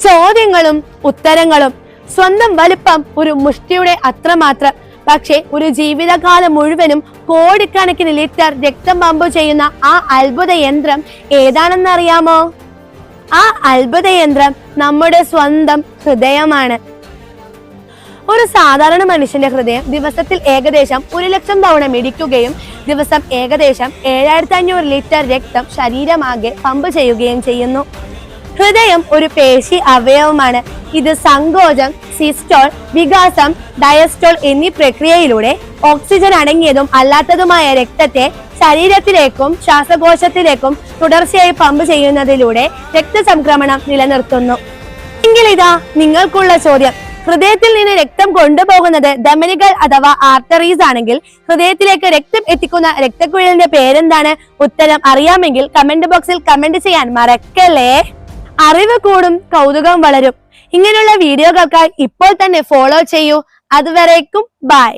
ചോദ്യങ്ങളും ഉത്തരങ്ങളും. സ്വന്തം വലിപ്പം ഒരു മുഷ്ടിയുടെ അത്രമാത്രം. പക്ഷെ ഒരു ജീവിതകാലം മുഴുവനും കോടിക്കണക്കിന് ലിറ്റർ രക്തം പമ്പ് ചെയ്യുന്ന ആ അത്ഭുത യന്ത്രം ഏതാണെന്നറിയാമോ? ആ അത്ഭുത യന്ത്രം നമ്മുടെ സ്വന്തം ഹൃദയമാണ്. ഒരു സാധാരണ മനുഷ്യന്റെ ഹൃദയം ദിവസത്തിൽ ഏകദേശം 1,00,000 തവണ മിടിക്കുകയും ദിവസം ഏകദേശം 7,500 ലിറ്റർ രക്തം ശരീരമാകെ പമ്പ് ചെയ്യുകയും ചെയ്യുന്നു. ഹൃദയം ഒരു പേശി അവയവമാണ്. ഇത് സങ്കോചം, സിസ്റ്റോൾ, വികാസം, ഡയസ്റ്റോൾ എന്നീ പ്രക്രിയയിലൂടെ ഓക്സിജൻ അടങ്ങിയതും അല്ലാത്തതുമായ രക്തത്തെ ശരീരത്തിലേക്കും ശ്വാസകോശത്തിലേക്കും തുടർച്ചയായി പമ്പ് ചെയ്യുന്നതിലൂടെ രക്തസംക്രമണം നിലനിർത്തുന്നു. എങ്കിലിതാ നിങ്ങൾക്കുള്ള ചോദ്യം. ഹൃദയത്തിൽ നിന്ന് രക്തം കൊണ്ടുപോകുന്നത് ധമനികൾ അഥവാ ആർട്ടറീസ് ആണെങ്കിൽ ഹൃദയത്തിലേക്ക് രക്തം എത്തിക്കുന്ന രക്തക്കുഴലിന്റെ പേരെന്താണ്? ഉത്തരം അറിയാമെങ്കിൽ കമന്റ് ബോക്സിൽ കമന്റ് ചെയ്യാൻ മറക്കല്ലേ. അറിവ് കൂടും, കൗതുകം വളരും. ഇങ്ങനെയുള്ള വീഡിയോകൾക്കായി ഇപ്പോൾ തന്നെ ഫോളോ ചെയ്യൂ. അതുവരേക്കും ബൈ.